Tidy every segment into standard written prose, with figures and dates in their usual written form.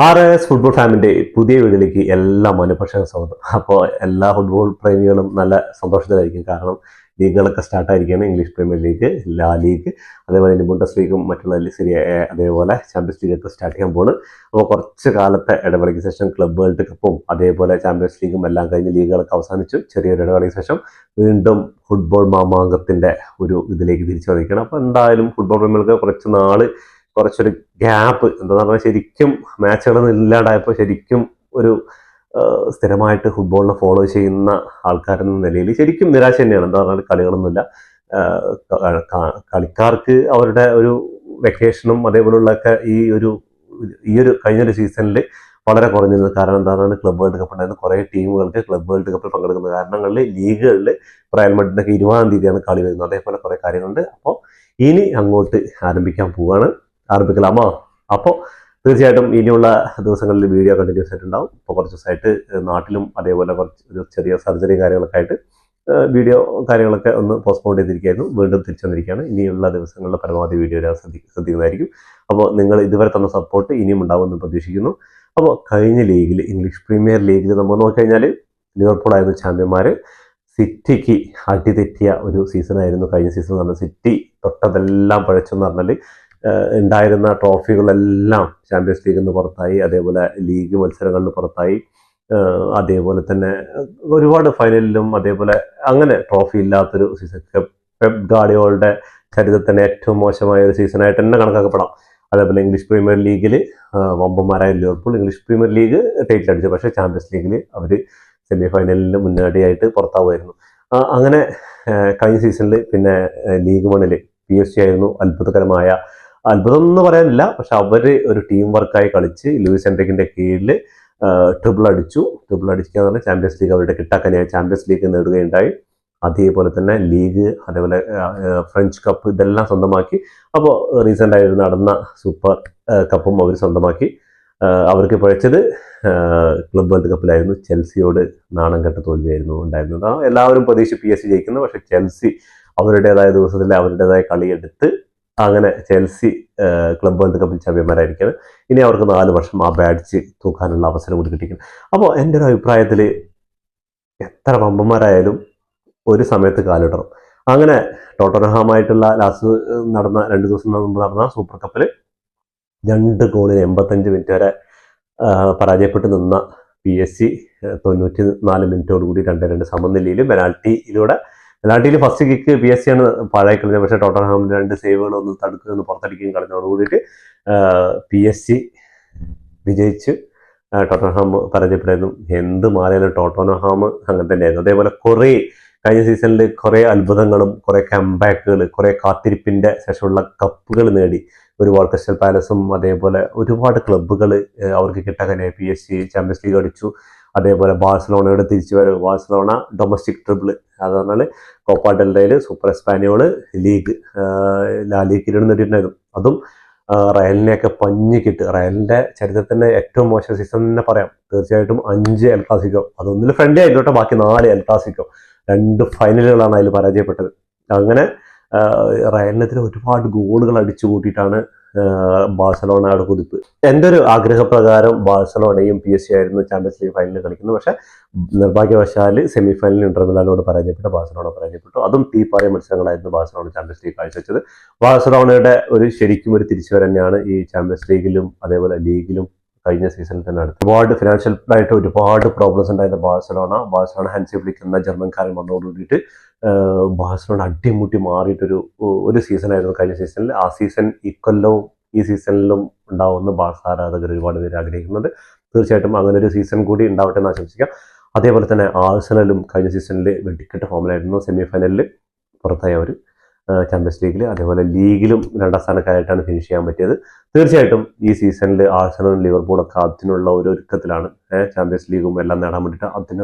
RS football ഫാമിന്റെ പുതിയ വീഡിയോയിലേക്ക് എല്ലാ മനഃപക്ഷവും സ്വാഗതം. അപ്പോൾ എല്ലാ ഫുട്ബോൾ പ്രേമികളും നല്ല സന്തോഷത്തിലായിരിക്കും. കാരണം ലീഗുകളൊക്കെ സ്റ്റാർട്ടായിരിക്കുകയാണ്. ഇംഗ്ലീഷ് പ്രീമിയർ ലീഗ്, ലാ ലീഗ്, അതേപോലെ തന്നെ ബുണ്ടസ് ലീഗും മറ്റുള്ള സെരിയ എ, അതേപോലെ ചാമ്പ്യൻസ് ലീഗൊക്കെ സ്റ്റാർട്ട് ചെയ്യാൻ പോകുന്നു. അപ്പോൾ കുറച്ച് കാലത്തെ ഇടവേളയ്ക്ക് ശേഷം ക്ലബ് വേൾഡ് കപ്പും അതേപോലെ ചാമ്പ്യൻസ് ലീഗും എല്ലാം കഴിഞ്ഞ് ലീഗുകളൊക്കെ അവസാനിച്ചു. ചെറിയൊരു ഇടവേളയ്ക്ക് ശേഷം വീണ്ടും ഫുട്ബോൾ മാമാങ്കത്തിന്റെ ഒരു ഇതിലേക്ക് തിരിച്ചു വന്നിരിക്കുകയാണ്. അപ്പോൾ എന്തായാലും ഫുട്ബോൾ പ്രേമികൾക്ക് കുറച്ചൊരു ഗ്യാപ്പ് എന്താ പറഞ്ഞാൽ ശരിക്കും മാച്ചുകളൊന്നും ഇല്ലാണ്ടായപ്പോൾ ശരിക്കും ഒരു സ്ഥിരമായിട്ട് ഫുട്ബോളിനെ ഫോളോ ചെയ്യുന്ന ആൾക്കാരെന്ന നിലയിൽ ശരിക്കും നിരാശ തന്നെയാണ്. എന്താ പറഞ്ഞാൽ കളികളൊന്നുമില്ല. കളിക്കാർക്ക് അവരുടെ ഒരു വെക്കേഷനും അതേപോലുള്ളൊക്കെ ഈ ഒരു കഴിഞ്ഞൊരു സീസണിൽ വളരെ കുറഞ്ഞിരുന്നു. കാരണം എന്താണ്, ക്ലബ് വേൾഡ് കപ്പ് ഉണ്ടായിരുന്നു. കുറേ ടീമുകൾക്ക് ക്ലബ് വേൾഡ് കപ്പിൽ പങ്കെടുക്കുന്ന കാരണങ്ങളിൽ ലീഗുകളിൽ റയൽ മാഡ്രിഡിനൊക്കെ 20-ാം തീയതിയാണ് കളി വരുന്നത്. അതേപോലെ കുറേ കാര്യങ്ങളുണ്ട്. അപ്പോൾ ഇനി അങ്ങോട്ട് ആരംഭിക്കലാമോ? അപ്പോൾ തീർച്ചയായിട്ടും ഇനിയുള്ള ദിവസങ്ങളിൽ വീഡിയോ കണ്ടിന്യൂസ് ആയിട്ടുണ്ടാവും. ഇപ്പോൾ കുറച്ച് ദിവസമായിട്ട് നാട്ടിലും അതേപോലെ ഒരു ചെറിയ സർജറി കാര്യങ്ങളൊക്കെ ആയിട്ട് വീഡിയോ കാര്യങ്ങളൊക്കെ ഒന്ന് പോസ്റ്റ്പോൺ ചെയ്തിരിക്കുകയായിരുന്നു. വീണ്ടും തിരിച്ചു വന്നിരിക്കുകയാണ്. ഇനിയുള്ള ദിവസങ്ങളിൽ പരമാവധി വീഡിയോ ശ്രദ്ധിക്കുന്നതായിരിക്കും. അപ്പോൾ നിങ്ങൾ ഇതുവരെ തന്ന സപ്പോർട്ട് ഇനിയും ഉണ്ടാവുമെന്ന് പ്രതീക്ഷിക്കുന്നു. അപ്പോൾ കഴിഞ്ഞ ലീഗിൽ, ഇംഗ്ലീഷ് പ്രീമിയർ ലീഗിൽ നമ്മൾ നോക്കിക്കഴിഞ്ഞാൽ ലിവർപൂൾ ആയിരുന്നു ചാമ്പ്യന്മാർ. സിറ്റിക്ക് അടിതെറ്റിയ ഒരു സീസണായിരുന്നു കഴിഞ്ഞ സീസൺ. പറഞ്ഞാൽ സിറ്റി തൊട്ടതെല്ലാം പഴച്ചെന്ന് പറഞ്ഞാൽ ഉണ്ടായിരുന്ന ട്രോഫികളെല്ലാം ചാമ്പ്യൻസ് ലീഗിൽ നിന്ന് പുറത്തായി, അതേപോലെ ലീഗ് മത്സരങ്ങളിൽ പുറത്തായി, അതേപോലെ തന്നെ ഒരുപാട് ഫൈനലിലും അതേപോലെ അങ്ങനെ ട്രോഫി ഇല്ലാത്തൊരു സീസൺ. പെപ് ഗാർഡിയോളുടെ ചരിത്രത്തിന് ഏറ്റവും മോശമായ ഒരു സീസണായിട്ട് തന്നെ കണക്കാക്കപ്പെടാം. അതേപോലെ ഇംഗ്ലീഷ് പ്രീമിയർ ലീഗിൽ വമ്പന്മാരായ Liverpool English premier league title അടിച്ചു. പക്ഷേ ചാമ്പ്യൻസ് ലീഗിൽ അവർ സെമി ഫൈനലിന് മുന്നോടിയായിട്ട് പുറത്താവുമായിരുന്നു. അങ്ങനെ കഴിഞ്ഞ സീസണിൽ പിന്നെ ലീഗ് 1 PSG ആയിരുന്നു അത്ഭുതം എന്ന് പറയാനില്ല, പക്ഷെ അവര് ഒരു ടീം വർക്കായി കളിച്ച് ലൂയിസ് എൻറിക്കിന്റെ കീഴിൽ ട്രിപ്പിൾ അടിക്കുക എന്ന് പറഞ്ഞാൽ ചാമ്പ്യൻസ് ലീഗ് അവരുടെ കിട്ടാക്കനിയായി ചാമ്പ്യൻസ് ലീഗ് നേടുകയുണ്ടായി. അതേപോലെ തന്നെ ലീഗ്, അതേപോലെ ഫ്രഞ്ച് കപ്പ് ഇതെല്ലാം സ്വന്തമാക്കി. അപ്പോൾ റീസെൻ്റ് ആയിട്ട് നടന്ന സൂപ്പർ കപ്പും അവർ സ്വന്തമാക്കി. അവർക്ക് പഴച്ചത് ക്ലബ് വേൾഡ് കപ്പിലായിരുന്നു. ചെൽസിയോട് നാണം കെട്ട തോൽവിയായിരുന്നു ഉണ്ടായിരുന്നത്. എല്ലാവരും പ്രതീക്ഷ PSG ജയിക്കുന്നു. പക്ഷെ ചെൽസി അവരുടേതായ ദിവസത്തിൽ അവരുടേതായ കളിയെടുത്ത് അങ്ങനെ ചെൽസി ക്ലബ് വേൾഡ് കപ്പിൽ ചാമ്പ്യന്മാരായിരിക്കുന്നത്. ഇനി അവർക്ക് 4 വർഷം ആ ബാഡ്ജ് തൂക്കാനുള്ള അവസരം കൂടി കിട്ടിയിരിക്കുന്നു. അപ്പോൾ എൻ്റെ ഒരു അഭിപ്രായത്തിൽ എത്ര വമ്പന്മാരായാലും ഒരു സമയത്ത് കാലിടണം. അങ്ങനെ ടോട്ടൻഹാമായിട്ടുള്ള ലാസ്റ്റ് നടന്ന 2 ദിവസം മുമ്പ് നടന്ന സൂപ്പർ കപ്പിൽ 2 ഗോളിന് 85 മിനിറ്റ് വരെ പരാജയപ്പെട്ട് നിന്ന PSG 94 മിനിറ്റോടുകൂടി 2-2 സമനിലയിൽ പെനാൽറ്റിയിൽ ഫസ്റ്റ് കിക്ക് PSG ആണ് പാഴായി കളഞ്ഞത്. പക്ഷേ ടോട്ടൻഹാമിന്റെ 2 സേവുകൾ ഒന്ന് തടുക്കുകയും പുറത്തടിക്കുകയും കളഞ്ഞതോട് കൂടിയിട്ട് PSG വിജയിച്ച് ടോട്ടൻഹാം പരാജയപ്പെട്ടായിരുന്നു. എന്ത് മാറിയാലും ടോട്ടൻഹാം അങ്ങനെ തന്നെയായിരുന്നു. അതേപോലെ കഴിഞ്ഞ സീസണിൽ കുറേ അത്ഭുതങ്ങളും കുറേ കംബാക്കുകൾ, കുറേ കാത്തിരിപ്പിന്റെ ശേഷമുള്ള കപ്പുകൾ നേടി. ഒരുപാട് ക്രിസ്റ്റൽ പാലസും അതേപോലെ ഒരുപാട് ക്ലബ്ബുകൾ അവർക്ക് കിട്ടാൻ PSG ചാമ്പ്യൻസ് ലീഗ് അടിച്ചു. അതേപോലെ ബാഴ്സലോണയുടെ തിരിച്ചുവരവ്, ബാഴ്സലോണ ഡൊമസ്റ്റിക് ട്രിപ്പിൾ, അത് പറഞ്ഞാൽ കോപ്പ ഡെൽ റേയിൽ സൂപ്പർ എസ്പാനിയോള് ലീഗ്, ലാ ലീഗ് കിരീടം നേടിയിട്ടുണ്ടായിരുന്നു. അതും റയലിനെയൊക്കെ പഞ്ഞിക്കിട്ട് റയലിന്റെ ചരിത്രത്തിന്റെ ഏറ്റവും മോശം സീസൺ തന്നെ പറയാം. തീർച്ചയായിട്ടും 5 എൽ ക്ലാസിക്കോ, അതൊന്നിൽ ഫ്രണ്ട്ലി ആയിക്കോട്ടെ, ബാക്കി 4 എൽ ക്ലാസിക്കോ, 2 ഫൈനലുകളാണ് അതിൽ പരാജയപ്പെട്ടത്. അങ്ങനെ റയലിനെതിരെ ഒരുപാട് ഗോളുകൾ അടിച്ചു കൂട്ടിയിട്ടാണ് ബാഴ്സലോണയുടെ കുതിപ്പ്. എൻ്റെ ഒരു ആഗ്രഹപ്രകാരം ബാഴ്സലോണയും PSG ആയിരുന്നു ചാമ്പ്യൻസ് ലീഗ് ഫൈനലിൽ കളിക്കുന്നത്. പക്ഷേ നിർഭാഗ്യവശാൽ സെമി ഫൈനലിൽ ഇന്റർ മിലാനോട് ബാഴ്സലോണ പരാജയപ്പെട്ടു. അതും തീപ്പാറിയ മത്സരങ്ങളായിരുന്നു ബാഴ്സലോണ ചാമ്പ്യൻസ് ലീഗ് കാഴ്ചവെച്ചത്. ബാഴ്സലോണയുടെ ശരിക്കും ഒരു തിരിച്ചുവരവ് തന്നെയാണ് ഈ ചാമ്പ്യൻസ് ലീഗിലും അതേപോലെ ലീഗിലും കഴിഞ്ഞ സീസണിൽ തന്നെ നടത്തി. ഒരുപാട് ഫിനാൻഷ്യൽ ആയിട്ട് ഒരുപാട് പ്രോബ്ലംസ് ഉണ്ടായിരുന്ന ബാഴ്സലോണ ഹാൻസി ഫ്ലിക്ക് എന്ന ജർമ്മൻകാരൻ വന്നതോടുകൂടിയിട്ട് ബാഴ്സലോണ അടിമുട്ടി മാറിയിട്ടൊരു സീസണായിരുന്നു കഴിഞ്ഞ സീസണിൽ. ആ സീസൺ ഇക്കൊല്ലവും ഈ സീസണിലും ഉണ്ടാവുമെന്ന് ബാഴ്സ ആരാധകർ ഒരുപാട് പേര് ആഗ്രഹിക്കുന്നുണ്ട്. തീർച്ചയായിട്ടും അങ്ങനെ ഒരു സീസൺ കൂടി ഉണ്ടാവട്ടെ എന്ന് ആശംസിക്കാം. അതേപോലെ തന്നെ ആഴ്സണലും കഴിഞ്ഞ സീസണിൽ വെടിക്കെട്ട് ഫോമിലായിരുന്നു. സെമി ഫൈനലിൽ പുറത്തായി അവർ ചാമ്പ്യൻസ് ലീഗിൽ. അതേപോലെ ലീഗിലും 2ാം സ്ഥാനക്കാരായിട്ടാണ് ഫിനിഷ് ചെയ്യാൻ പറ്റിയത്. തീർച്ചയായിട്ടും ഈ സീസണിൽ ആഴ്സണലും ലിവർപൂളൊക്കെ അതിനുള്ള ഒരു ഒരുക്കത്തിലാണ്. ചാമ്പ്യൻസ് ലീഗും എല്ലാം നേടാൻ വേണ്ടിയിട്ട്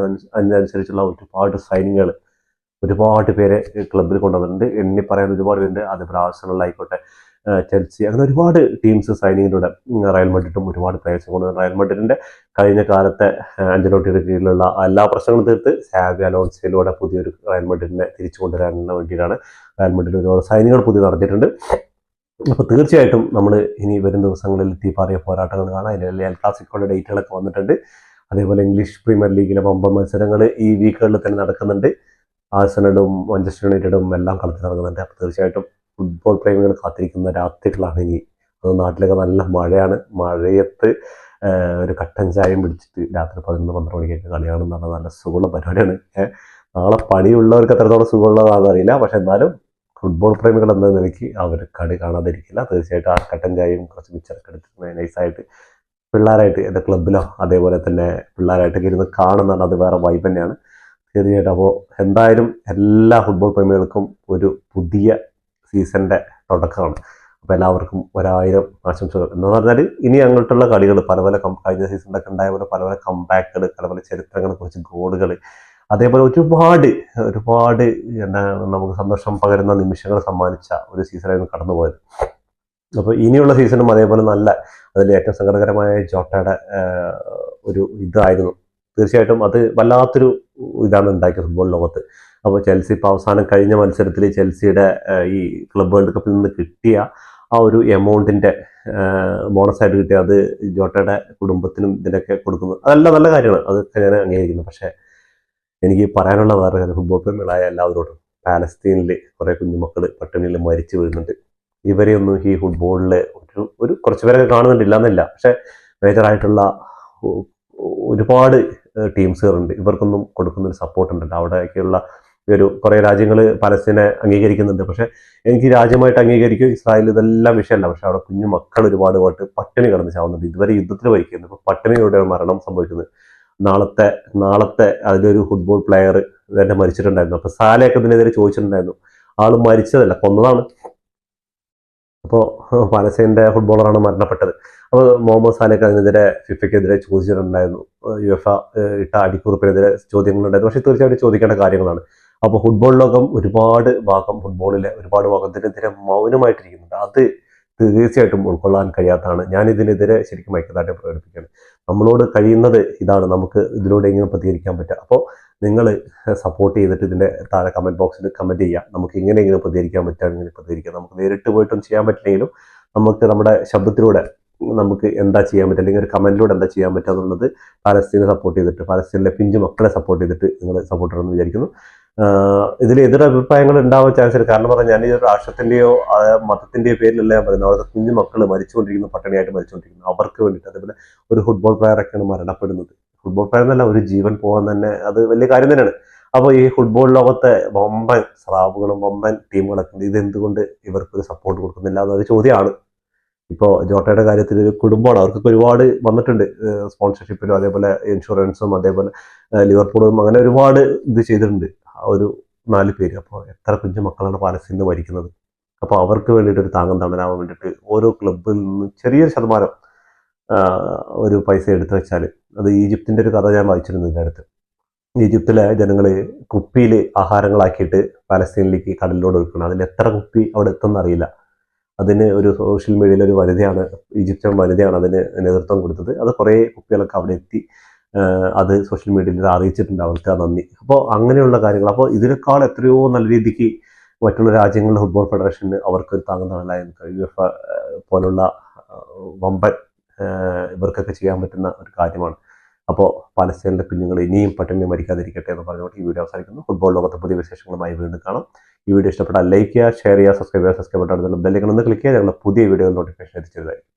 അതിനനുസരിച്ചുള്ള ഒരുപാട് സൈനിങ്ങൾ, ഒരുപാട് പേരെ ക്ലബിൽ കൊണ്ടുവന്നിട്ടുണ്ട്. എണ്ണി പറയാൻ ഒരുപാട് പേരുണ്ട്. അതേപോലെ ആഴ്സണലായിക്കോട്ടെ, ചെൽസി, അങ്ങനെ ഒരുപാട് ടീംസ് സൈനിങ്ങിലൂടെ റയൽ മാഡ്രിഡും ഒരുപാട് പ്ലേയേഴ്സ് കൊണ്ടുവന്നു. റയൽ മാഡ്രിഡിന്റെ കഴിഞ്ഞ കാലത്തെ ആഞ്ചലോട്ടിയുടെ കീഴിലുള്ള എല്ലാ പ്രശ്നങ്ങളും തീർത്ത് സാവി അലോൺസോയിലൂടെ പുതിയൊരു റയൽ മാഡ്രിഡിനെ തിരിച്ചു കൊണ്ടുവരാൻ വേണ്ടിയിട്ടാണ് റയൽ മാഡ്രിഡ് ഒരുപാട് സൈനികൾ പുതിയ നടത്തിയിട്ടുണ്ട്. അപ്പോൾ തീർച്ചയായിട്ടും നമ്മൾ ഇനി വരും ദിവസങ്ങളിൽ തീപ്പാറിയ പോരാട്ടങ്ങൾ കാണാം. അതിൽ എൽ ക്ലാസിക്കോയുടെ ഡേറ്റുകളൊക്കെ വന്നിട്ടുണ്ട്. അതേപോലെ ഇംഗ്ലീഷ് പ്രീമിയർ ലീഗിലെ വമ്പൻ മത്സരങ്ങൾ ഈ വീക്കുകളിൽ തന്നെ നടക്കുന്നുണ്ട്. ആഴ്സണലും മാഞ്ചസ്റ്റർ യുണൈറ്റഡും എല്ലാം കളത്തിൽ ഇറങ്ങുന്നുണ്ട്. അപ്പോൾ തീർച്ചയായിട്ടും ഫുട്ബോൾ പ്രേമികൾ കാത്തിരിക്കുന്ന രാത്രികളാണ് ഇനി. അത് നാട്ടിലൊക്കെ നല്ല മഴയാണ്. മഴയത്ത് ഒരു കട്ടൻ ചായയും പിടിച്ചിട്ട് രാത്രി 11-12 മണിക്കൊക്കെ കളി കാണുന്ന നല്ല സുഖമുള്ള പരിപാടിയാണ്. നാളെ പണിയുള്ളവർക്ക് എത്രത്തോളം സുഖമുള്ളതാണെന്ന് അറിയില്ല. പക്ഷെ എന്നാലും ഫുട്ബോൾ പ്രേമികൾ എന്ന നിലയ്ക്ക് അവർ കളി കാണാതിരിക്കില്ല. തീർച്ചയായിട്ടും ആ കട്ടൻ ചായയും കുറച്ച് മിച്ചറൊക്കെ എടുത്തിട്ട് നൈസായിട്ട് പിള്ളേരായിട്ട് എൻ്റെ ക്ലബിലോ അതേപോലെ തന്നെ പിള്ളേരായിട്ടൊക്കെ ഇരുന്ന് കാണുന്നതാണ്. അത് വേറെ വൈബ് തന്നെയാണ് തീർച്ചയായിട്ടും. അപ്പോൾ എന്തായാലും എല്ലാ ഫുട്ബോൾ പ്രേമികൾക്കും ഒരു പുതിയ സീസണിൻ്റെ തുടക്കമാണ്. അപ്പോൾ എല്ലാവർക്കും 1000 ആശംസകൾ. എന്ന് പറഞ്ഞാൽ ഇനി അങ്ങോട്ടുള്ള കളികൾ പല പല കഴിഞ്ഞ സീസണിലൊക്കെ ഉണ്ടായ പോലെ പല പല കംബാക്കുകൾ, പല പല ചരിത്രങ്ങളെ കുറിച്ച് ഗോളുകൾ, അതേപോലെ ഒരുപാട് ഒരുപാട് എന്താ നമുക്ക് സന്തോഷം പകരുന്ന നിമിഷങ്ങൾ സമ്മാനിച്ച ഒരു സീസണായിരുന്നു കടന്നുപോയത്. അപ്പോൾ ഇനിയുള്ള സീസണും അതേപോലെ നല്ല, അതിൽ ഏറ്റവും സങ്കടകരമായ ജോട്ടയുടെ ഒരു ഇതായിരുന്നു. തീർച്ചയായിട്ടും അത് വല്ലാത്തൊരു ഇതാണ് ഉണ്ടാക്കിയത് ഫുട്ബോൾ ലോകത്ത്. അപ്പോൾ ചെൽസി ഇപ്പോൾ അവസാനം കഴിഞ്ഞ മത്സരത്തിൽ ചെൽസിയുടെ ഈ ക്ലബ് വേൾഡ് കപ്പിൽ നിന്ന് കിട്ടിയ ആ ഒരു എമൗണ്ടിൻ്റെ ബോണസായിട്ട് കിട്ടിയ അത് ജോട്ടയുടെ കുടുംബത്തിനും ഇതിനൊക്കെ കൊടുക്കുന്നത് അതെല്ലാം നല്ല കാര്യമാണ്. അതൊക്കെ ഞാൻ അംഗീകരിക്കുന്നു. പക്ഷേ എനിക്ക് പറയാനുള്ള വേറെ കാര്യം, ഫുട്ബോൾ പ്രേമികളായ എല്ലാവരോടും, പാലസ്തീനിൽ കുറേ കുഞ്ഞുമക്കൾ പട്ടിണിയിൽ മരിച്ചു വീഴുന്നുണ്ട്. ഇവരെയൊന്നും ഈ ഫുട്ബോളിൽ ഒരു കുറച്ച് പേരൊക്കെ കാണുന്നുണ്ടില്ല എന്നല്ല, പക്ഷേ മേജറായിട്ടുള്ള ഒരുപാട് ടീംസുകളുണ്ട്. ഇവർക്കൊന്നും കൊടുക്കുന്നൊരു സപ്പോർട്ട് ഉണ്ടല്ലോ. അവിടേക്കുള്ള ഒരു കുറേ രാജ്യങ്ങൾ പലസ്തീനെ അംഗീകരിക്കുന്നുണ്ട്. പക്ഷേ എനിക്ക് രാജ്യമായിട്ട് അംഗീകരിക്കും ഇസ്രായേൽ ഇതെല്ലാം വിഷയമല്ല. പക്ഷെ അവിടെ കുഞ്ഞു മക്കൾ ഒരുപാട് പോയിട്ട് പട്ടിണി കിടന്ന് ചാവുന്നുണ്ട്. ഇതുവരെ യുദ്ധത്തിൽ വഹിക്കുന്നത്, ഇപ്പോൾ പട്ടിണിയുടെ മരണം സംഭവിക്കുന്നത്. നാളത്തെ അതിലൊരു ഫുട്ബോൾ പ്ലെയർ തന്നെ മരിച്ചിട്ടുണ്ടായിരുന്നു. അപ്പോൾ സാലയൊക്കെ ഇതിനെതിരെ ചോദിച്ചിട്ടുണ്ടായിരുന്നു. ആൾ മരിച്ചതല്ല, കൊന്നതാണ്. അപ്പോൾ പാലസ്തീൻ്റെ ഫുട്ബോളറാണ് മരണപ്പെട്ടത്. അപ്പോൾ മുഹമ്മദ് സാലയൊക്കെ അതിനെതിരെ ഫിഫയ്ക്കെതിരെ ചോദിച്ചിട്ടുണ്ടായിരുന്നു. യുഎഫ ഇട്ട അടിക്കുറിപ്പിനെതിരെ ചോദ്യങ്ങളുണ്ടായിരുന്നു. പക്ഷേ തീർച്ചയായിട്ടും ചോദിക്കേണ്ട കാര്യങ്ങളാണ്. അപ്പോൾ ഫുട്ബോൾ ലോകം ഒരുപാട് ഭാഗം, ഫുട്ബോളിലെ ഒരുപാട് ഭാഗത്തിനെതിരെ മൗനമായിട്ടിരിക്കുന്നുണ്ട്. അത് തീർച്ചയായിട്ടും ഉൾക്കൊള്ളാൻ കഴിയാത്തതാണ്. ഞാൻ ഇതിനെതിരെ ശരിക്കും ഐക്യദാർഢ്യം പ്രകടിപ്പിക്കുകയാണ്. നമ്മളോട് കഴിയുന്നത് ഇതാണ്, നമുക്ക് ഇതിലൂടെ എങ്ങനെ പ്രതികരിക്കാൻ പറ്റുക. അപ്പോൾ നിങ്ങൾ സപ്പോർട്ട് ചെയ്തിട്ട് ഇതിൻ്റെ താഴെ കമൻറ്റ് ബോക്സിൽ കമൻറ്റ് ചെയ്യുക. നമുക്ക് എങ്ങനെയെങ്കിലും പ്രതികരിക്കാൻ പറ്റുകയാണെങ്കിൽ പ്രതികരിക്കുക. നമുക്ക് നേരിട്ട് പോയിട്ടും ചെയ്യാൻ പറ്റില്ലെങ്കിലും നമുക്ക് നമ്മുടെ ശബ്ദത്തിലൂടെ നമുക്ക് എന്താ ചെയ്യാൻ പറ്റുക, അല്ലെങ്കിൽ ഒരു കമൻറ്റിലൂടെ എന്താ ചെയ്യാൻ പറ്റുക എന്നുള്ളത് പാലസ്തീനെ സപ്പോർട്ട് ചെയ്തിട്ട്, പാലസ്തീനിലെ പിഞ്ചു മക്കളെ സപ്പോർട്ട് ചെയ്തിട്ട് നിങ്ങൾ സപ്പോർട്ട് ചെയ്യണമെന്ന് വിചാരിക്കുന്നു. ഇതിൽ എതിരഭിപ്രായങ്ങൾ ഉണ്ടാവാൻ ചാൻസ് ഉണ്ട്. കാരണം പറഞ്ഞാൽ ഞാൻ ഈ ഒരു രാഷ്ട്രത്തിൻ്റെയോ മതത്തിൻ്റെയോ പേരിലല്ല ഞാൻ പറയുന്നത്. അവരുടെ കുഞ്ഞു മക്കൾ മരിച്ചുകൊണ്ടിരിക്കുന്നു, പട്ടിണിയായിട്ട് മരിച്ചുകൊണ്ടിരിക്കുന്നു. അവർക്ക് വേണ്ടിയിട്ട്, അതേപോലെ ഒരു ഫുട്ബോൾ പ്ലെയറൊക്കെയാണ് മരണപ്പെടുന്നത്. ഫുട്ബോൾ പ്ലെയർ എന്നല്ല, ഒരു ജീവൻ പോകാൻ തന്നെ അത് വലിയ കാര്യം തന്നെയാണ്. അപ്പോൾ ഈ ഫുട്ബോൾ ലോകത്തെ വമ്പൻ സ്രാവുകളും വമ്പൻ ടീമുകളൊക്കെ ഉണ്ട്. ഇതെന്തുകൊണ്ട് ഇവർക്കൊരു സപ്പോർട്ട് കൊടുക്കുന്നില്ല എന്നൊരു ചോദ്യമാണ്. ഇപ്പോൾ ജോട്ടയുടെ കാര്യത്തിൽ ഒരു കുടുംബമാണ്, അവർക്കൊക്കെ ഒരുപാട് വന്നിട്ടുണ്ട് സ്പോൺസർഷിപ്പിലും അതേപോലെ ഇൻഷുറൻസും അതേപോലെ ലിവർപൂളും അങ്ങനെ ഒരുപാട് ഇത് ചെയ്തിട്ടുണ്ട് ഒരു 4 പേര്. അപ്പോൾ എത്ര കുഞ്ഞു മക്കളാണ് പാലസ്തീനിൽ മരിക്കുന്നത്. അപ്പോൾ അവർക്ക് വേണ്ടിയിട്ട് ഒരു താങ്ങും തണലാവാൻ വേണ്ടിയിട്ട് ഓരോ ക്ലബിൽ നിന്ന് ചെറിയൊരു ശതമാനം ഒരു പൈസ എടുത്തു വെച്ചാൽ, അത് ഈജിപ്തിൻ്റെ ഒരു കഥ ഞാൻ വായിച്ചിരുന്നു ഇതിൻ്റെ അടുത്ത്. ഈജിപ്തിലെ ജനങ്ങൾ കുപ്പിയിൽ ആഹാരങ്ങളാക്കിയിട്ട് പാലസ്തീനിലേക്ക് കടലിലോട് ഒഴുക്കണം. അതിൽ എത്ര കുപ്പി അവിടെ എത്തുമെന്ന് അറിയില്ല. അതിന് ഒരു സോഷ്യൽ മീഡിയയിൽ ഒരു വനിതയാണ്, ഈജിപ്ഷ്യൻ വനിതയാണ് അതിന് നേതൃത്വം കൊടുത്തത്. അത് കുറേ കുപ്പികളൊക്കെ അവിടെ എത്തി. അത് സോഷ്യൽ മീഡിയയിൽ അറിയിച്ചിട്ടുണ്ട്. അവർക്ക് നന്ദി. അപ്പോൾ അങ്ങനെയുള്ള കാര്യങ്ങൾ, അപ്പോൾ ഇതിനേക്കാൾ എത്രയോ നല്ല രീതിക്ക് മറ്റുള്ള രാജ്യങ്ങളുടെ ഫുട്ബോൾ ഫെഡറേഷന് അവർക്കൊരു താങ്ങും തണലായ യുഎഫ പോലുള്ള വമ്പൻ ഇവർക്കൊക്കെ ചെയ്യാൻ പറ്റുന്ന ഒരു കാര്യമാണ്. അപ്പോൾ പാലസ്തീനിലെ കുഞ്ഞുങ്ങൾ ഇനിയും പട്ടിണി മരിക്കാതിരിക്കട്ടെ എന്ന് പറഞ്ഞുകൊണ്ട് ഈ വീഡിയോ അവസാനിക്കുന്നു. ഫുട്ബോൾ ലോകത്തെ പുതിയ വിശേഷങ്ങളുമായി വീണ്ടും കാണാം. ഈ വീഡിയോ ഇഷ്ടപ്പെട്ടാൽ ലൈക്ക് ചെയ്യുക, ഷെയർ ചെയ്യുക, സബ്സ്ക്രൈബ് ബട്ടൺ അടുത്തുള്ള ബെല്ലൈക്കൺ ഒന്ന് ക്ലിക്ക് ചെയ്യുക. ഞങ്ങളുടെ പുതിയ വീഡിയോ നോട്ടിഫിക്കേഷൻ എത്തിച്ചതായിരിക്കും.